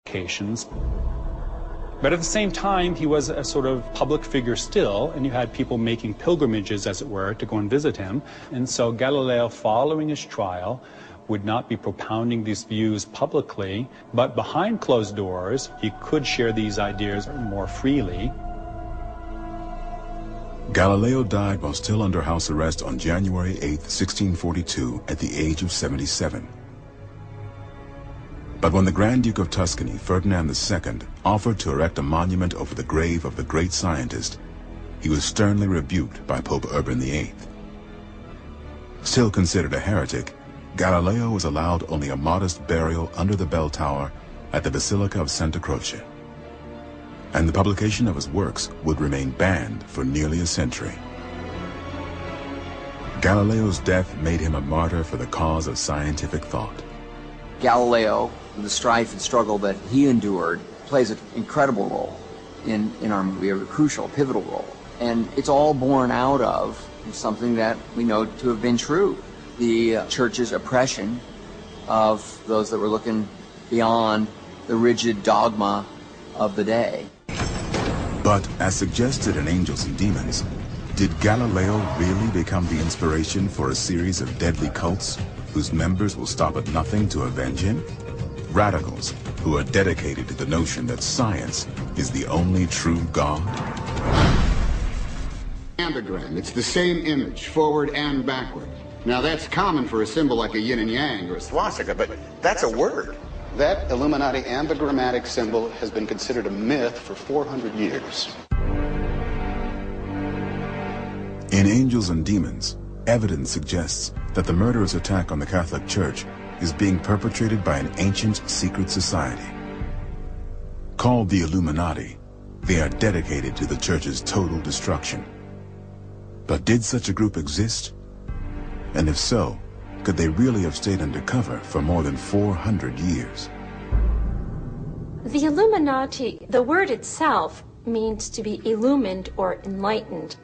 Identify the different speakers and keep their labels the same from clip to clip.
Speaker 1: occasions. But at the same time, he was a sort of public figure still, and you had people making pilgrimages, as it were, to go and visit him. And so Galileo, following his trial, would not be propounding these views publicly, but behind closed doors, he could share these ideas more freely.
Speaker 2: Galileo died while still under house arrest on January 8, 1642, at the age of 77. But when the Grand Duke of Tuscany, Ferdinand II, offered to erect a monument over the grave of the great scientist, he was sternly rebuked by Pope Urban VIII. Still considered a heretic, Galileo was allowed only a modest burial under the bell tower at the Basilica of Santa Croce, and the publication of his works would remain banned for nearly a century. Galileo's death made him a martyr for the cause of scientific thought.
Speaker 3: Galileo, the strife and struggle that he endured, plays an incredible role in our movie, a crucial, pivotal role. And it's all born out of something that we know to have been true. The church's oppression of those that were looking beyond the rigid dogma of the day.
Speaker 2: But as suggested in Angels and Demons, did Galileo really become the inspiration for a series of deadly cults whose members will stop at nothing to avenge him? Radicals who are dedicated to the notion that science is the only true God?
Speaker 4: Anagram. It's the same image, forward and backward. Now that's common for a symbol like a yin and yang or a swastika, but that's a word. That Illuminati ambigrammatic symbol has been considered a myth for 400 years.
Speaker 2: In Angels and Demons, evidence suggests that the murderous attack on the Catholic Church is being perpetrated by an ancient secret society. Called the Illuminati, they are dedicated to the Church's total destruction. But did such a group exist? And if so, could they really have stayed undercover for more than 400 years?
Speaker 5: The Illuminati, the word itself, means to be illumined or enlightened.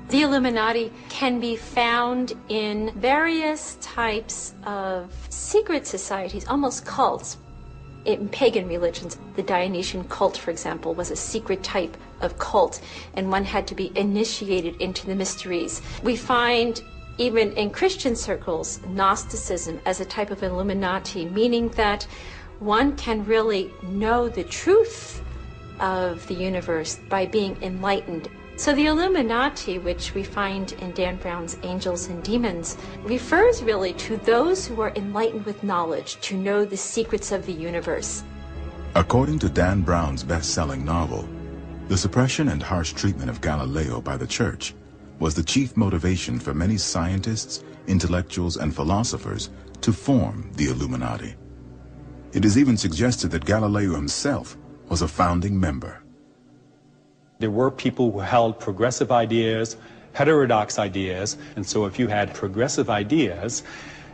Speaker 5: The Illuminati can be found in various types of secret societies, almost cults. In pagan religions, the Dionysian cult, for example, was a secret type of cult, and one had to be initiated into the mysteries. We find even in Christian circles, Gnosticism as a type of Illuminati, meaning that one can really know the truth of the universe by being enlightened. So the Illuminati, which we find in Dan Brown's Angels and Demons, refers really to those who are enlightened with knowledge, to know the secrets of the universe.
Speaker 2: According to Dan Brown's best-selling novel, the suppression and harsh treatment of Galileo by the Church was the chief motivation for many scientists, intellectuals, and philosophers to form the Illuminati. It is even suggested that Galileo himself was a founding member.
Speaker 1: There were people who held progressive ideas, heterodox ideas, and so if you had progressive ideas,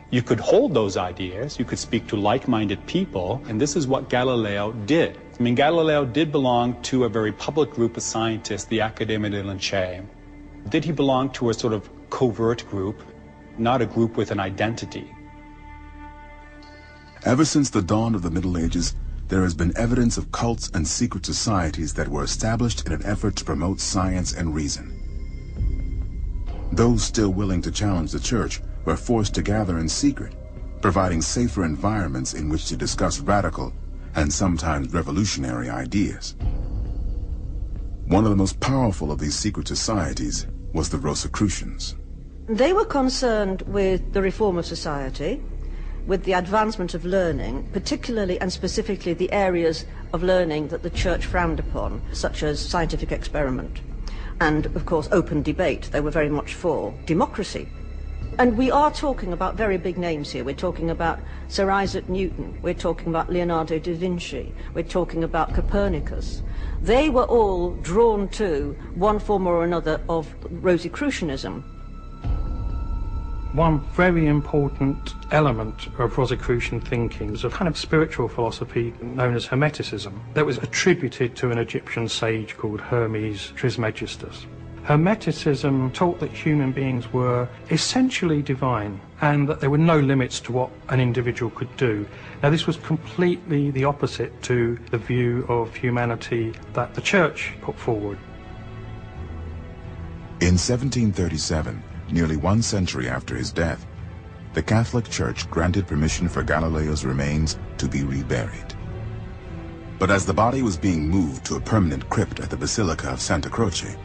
Speaker 1: you could hold those ideas, you could speak to like-minded people, and this is what Galileo did. I mean, Galileo did belong to a very public group of scientists, the Accademia delle Scienze. Did he belong to a sort of covert group, not a group with an identity?
Speaker 2: Ever since the dawn of the Middle Ages, there has been evidence of cults and secret societies that were established in an effort to promote science and reason. Those still willing to challenge the Church were forced to gather in secret, providing safer environments in which to discuss radical and sometimes revolutionary ideas. One of the most powerful of these secret societies was the Rosicrucians.
Speaker 6: They were concerned with the reform of society, with the advancement of learning, particularly and specifically the areas of learning that the Church frowned upon, such as scientific experiment and, of course, open debate. They were very much for democracy. And we are talking about very big names here. We're talking about Sir Isaac Newton. We're talking about Leonardo da Vinci. We're talking about Copernicus. They were all drawn to one form or another of Rosicrucianism.
Speaker 7: One very important element of Rosicrucian thinking is a kind of spiritual philosophy known as Hermeticism that was attributed to an Egyptian sage called Hermes Trismegistus. Hermeticism taught that human beings were essentially divine, and that there were no limits to what an individual could do. Now, this was completely the opposite to the view of humanity that the Church put forward.
Speaker 2: In 1737, nearly 1 century after his death, the Catholic Church granted permission for Galileo's remains to be reburied. But as the body was being moved to a permanent crypt at the Basilica of Santa Croce,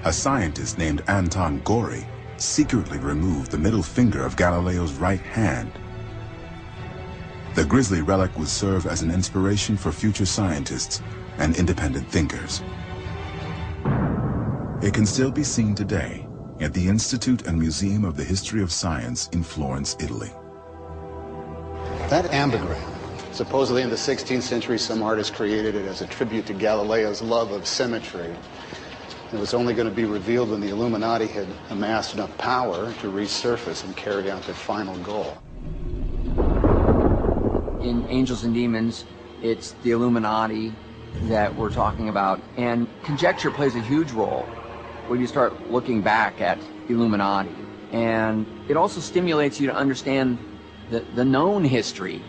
Speaker 2: a scientist named Anton Gori secretly removed the middle finger of Galileo's right hand. The grisly relic would serve as an inspiration for future scientists and independent thinkers. It can still be seen today at the Institute and Museum of the History of Science in Florence, Italy.
Speaker 4: That ambigram, supposedly in the 16th century, some artist created it as a tribute to Galileo's love of symmetry. It was only going to be revealed when the Illuminati had amassed enough power to resurface and carry out their final goal.
Speaker 3: In Angels and Demons, it's the Illuminati that we're talking about, and conjecture plays a huge role when you start looking back at Illuminati. And it also stimulates you to understand the known history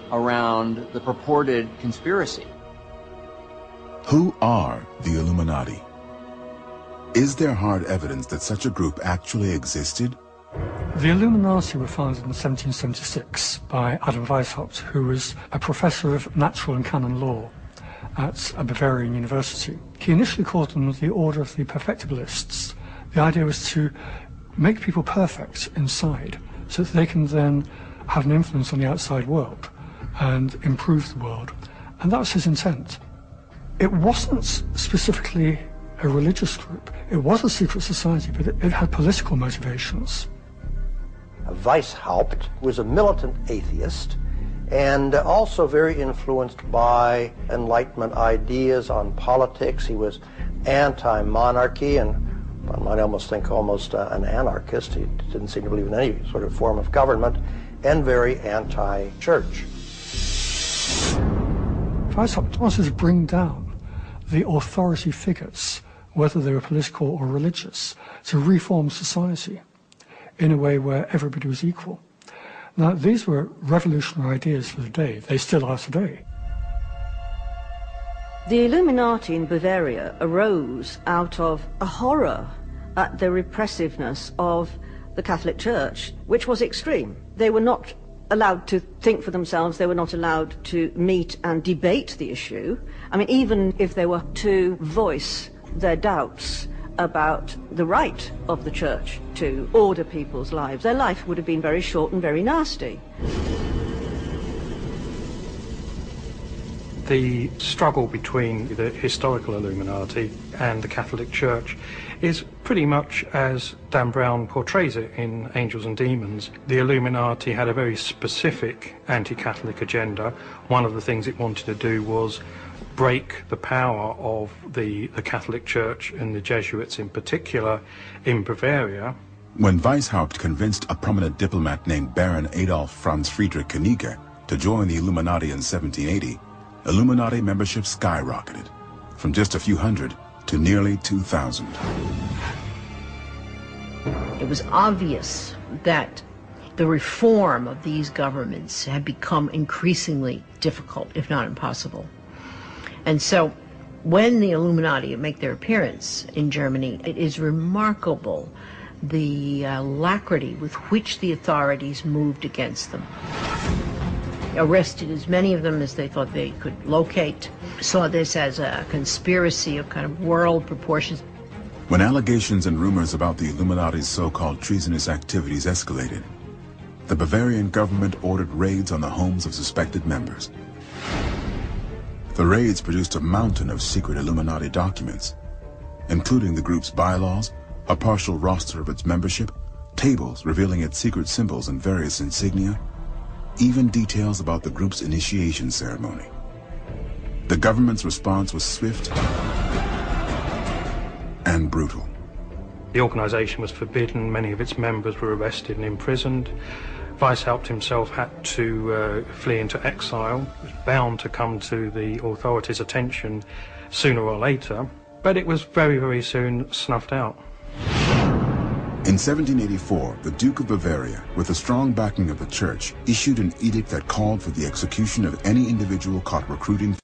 Speaker 3: around the purported conspiracy.
Speaker 2: Who are the Illuminati? Is there hard evidence that such a group actually existed?
Speaker 7: The Illuminati were founded in 1776 by Adam Weishaupt, who was a professor of natural and canon law at a Bavarian university. He initially called them the Order of the Perfectibilists. The idea was to make people perfect inside so that they can then have an influence on the outside world and improve the world. And that was his intent. It wasn't specifically a religious group. It was a secret society, but it had political motivations.
Speaker 8: Weishaupt was a militant atheist and also very influenced by Enlightenment ideas on politics. He was anti-monarchy and one might almost think an anarchist. He didn't seem to believe in any sort of form of government, and very anti-church.
Speaker 7: Weishaupt wanted to bring down the authority figures, whether they were political or religious, to reform society in a way where everybody was equal. Now, these were revolutionary ideas for the day. They still are today.
Speaker 6: The Illuminati in Bavaria arose out of a horror at the repressiveness of the Catholic Church, which was extreme. They were not allowed to think for themselves. They were not allowed to meet and debate the issue. I mean, even if they were to voice their doubts about the right of the Church to order people's lives, their life would have been very short and very nasty.
Speaker 7: The struggle between the historical Illuminati and the Catholic Church is pretty much as Dan Brown portrays it in Angels and Demons. The Illuminati had a very specific anti-Catholic agenda. One of the things it wanted to do was break the power of the Catholic Church and the Jesuits in particular in Bavaria.
Speaker 2: When Weishaupt convinced a prominent diplomat named Baron Adolf Franz Friedrich Knigge to join the Illuminati in 1780, Illuminati membership skyrocketed from just a few hundred to nearly 2,000.
Speaker 9: It was obvious that the reform of these governments had become increasingly difficult, if not impossible. And so when the Illuminati make their appearance in Germany, it is remarkable the alacrity with which the authorities moved against them. Arrested as many of them as they thought they could locate, saw this as a conspiracy of kind of world proportions.
Speaker 2: When allegations and rumors about the Illuminati's so-called treasonous activities escalated, the Bavarian government ordered raids on the homes of suspected members. The raids produced a mountain of secret Illuminati documents, including the group's bylaws, a partial roster of its membership, tables revealing its secret symbols and various insignia, even details about the group's initiation ceremony. The government's response was swift and brutal.
Speaker 7: The organization was forbidden, many of its members were arrested and imprisoned. Weishaupt himself had to flee into exile. He was bound to come to the authorities' attention sooner or later, but it was very, very soon snuffed out.
Speaker 2: In 1784, the Duke of Bavaria, with the strong backing of the church, issued an edict that called for the execution of any individual caught recruiting